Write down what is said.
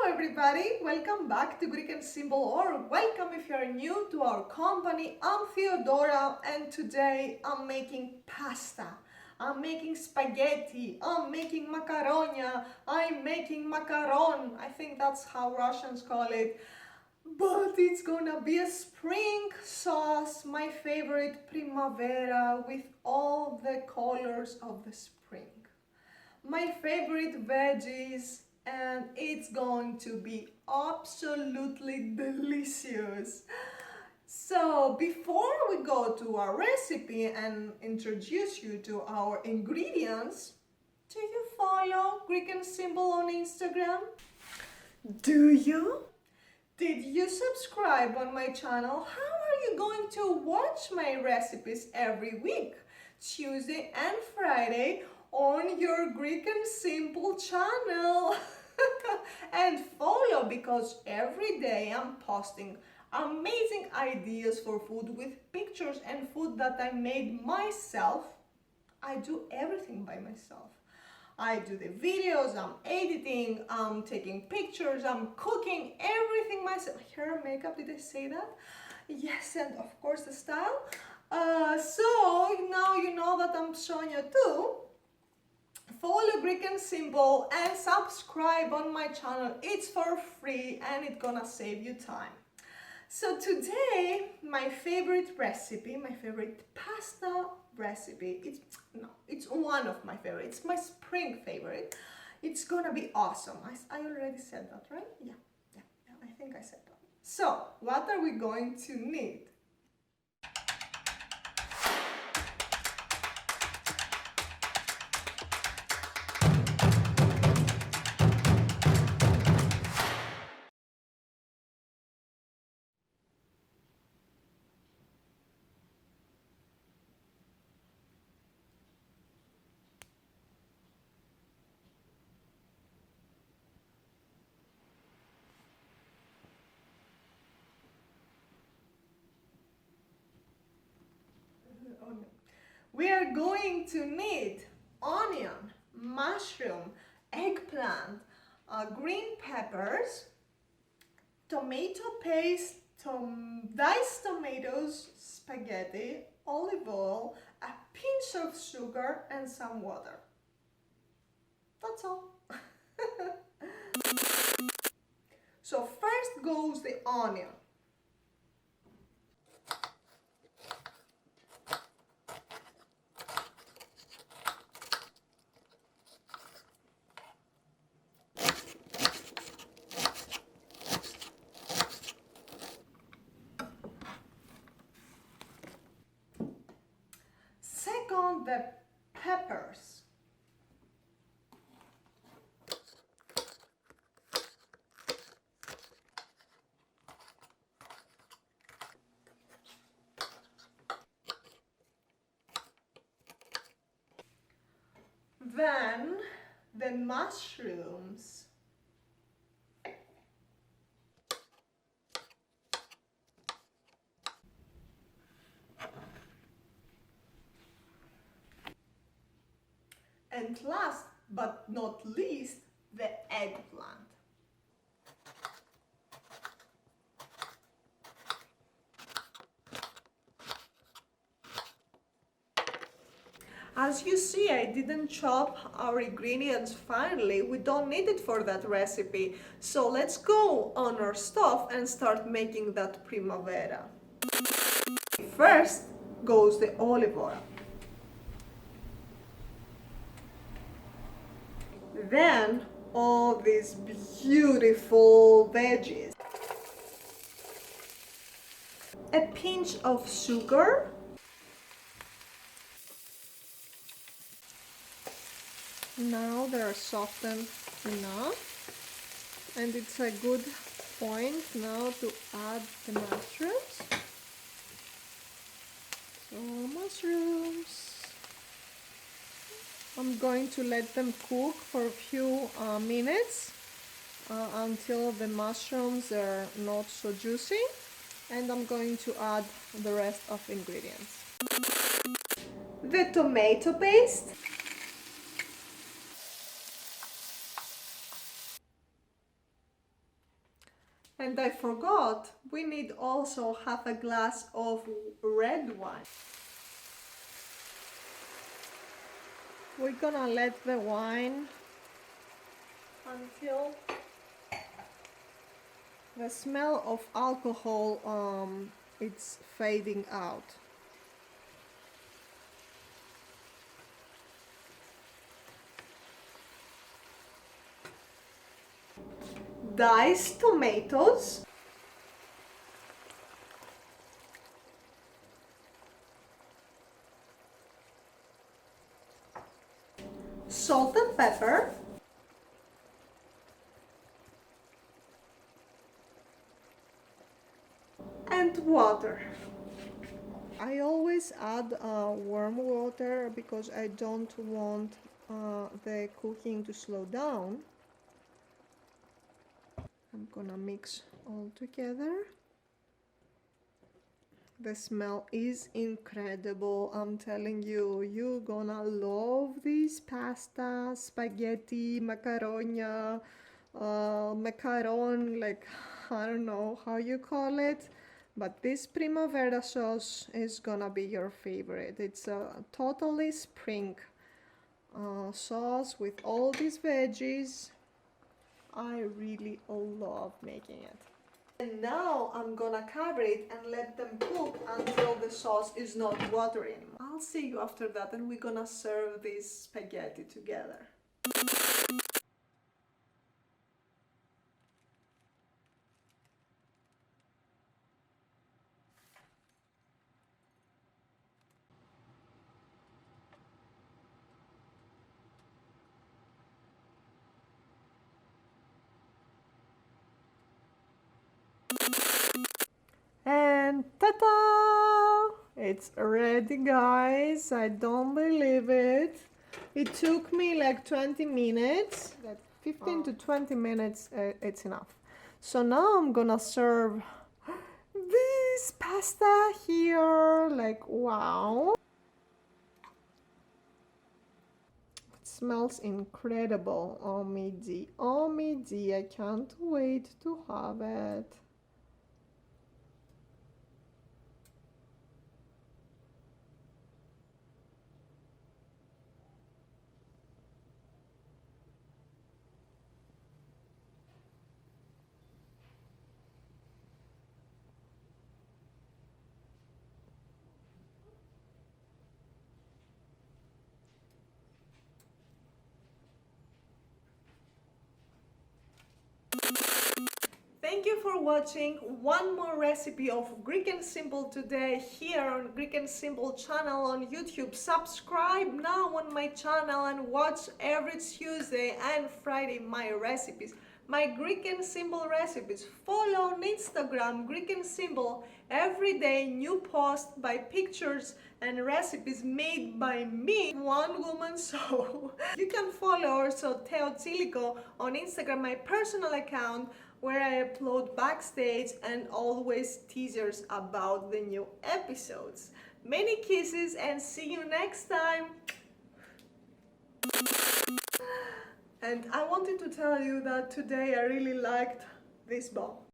everybody, welcome back to Greek and Simple, or welcome if you're new to our company. I'm Theodora and today I'm making pasta. I'm making spaghetti, I'm making macaronia, I'm making macaron. I think that's how Russians call it. But it's gonna be a spring sauce, my favorite primavera, with all the colors of the spring. My favorite veggies, and it's going to be absolutely delicious. So before we go to our recipe and introduce you to our ingredients, do you follow Greek and Simple on Instagram? Do you? Did you subscribe on my channel? How are you going to watch my recipes every week, Tuesday and Friday, on your Greek and Simple channel? And follow, because every day I'm posting amazing ideas for food with pictures and food that I made myself. I do everything by myself. I do the videos, I'm editing, I'm taking pictures, I'm cooking, everything myself. Hair and makeup, did I say that? Yes, and of course the style. So now you know that I'm showing you too. Follow Greek and Simple and subscribe on my channel. It's for free and it's gonna save you time. So today, my favorite recipe, my favorite pasta recipe, it's one of my favorites. It's my spring favorite. It's gonna be awesome. I already said that, right? Yeah, I think I said that. So, what are we going to need? We are going to need onion, mushroom, eggplant, green peppers, tomato paste, diced tomatoes, spaghetti, olive oil, a pinch of sugar, and some water. That's all. So first goes the onion. Second, the peppers. Then the mushrooms. And last but not least, the eggplant. As you see, I didn't chop our ingredients finely. We don't need it for that recipe. So let's go on our stove and start making that primavera. First goes the olive oil. Then all these beautiful veggies. A pinch of sugar. Now they're softened enough, and it's a good point now to add the mushrooms. So mushrooms, I'm going to let them cook for a few minutes until the mushrooms are not so juicy, and I'm going to add the rest of ingredients. The tomato paste. And I forgot, we need also half a glass of red wine. We're gonna let the wine until the smell of alcohol it's fading out. Diced tomatoes, salt and pepper, and water. I always add warm water because I don't want the cooking to slow down. I'm gonna mix all together. The smell is incredible. I'm telling you, you're gonna love this pasta, spaghetti, macaronia, macaron, like I don't know how you call it, but this primavera sauce is gonna be your favorite. It's a totally spring sauce with all these veggies. I really love making it. And now I'm gonna cover it and let them cook until the sauce is not watery anymore. I'll see you after that, and we're gonna serve this spaghetti together. And ta-da! It's ready, guys. I don't believe it. It took me like 20 minutes. Like 15 to 20 minutes, it's enough. So now I'm gonna serve this pasta here. Like, wow. It smells incredible. Oh, midi. Oh, midi. I can't wait to have it. Thank you for watching one more recipe of Greek and Simple today here on Greek and Simple channel on YouTube. Subscribe now on my channel and watch every Tuesday and Friday my recipes, my Greek and Simple recipes. Follow on Instagram Greek and Simple, every day new posts by pictures and recipes made by me, one woman show. You can follow also Theodora on Instagram, my personal account, where I upload backstage and always teasers about the new episodes. Many kisses and see you next time! And I wanted to tell you that today I really liked this bowl.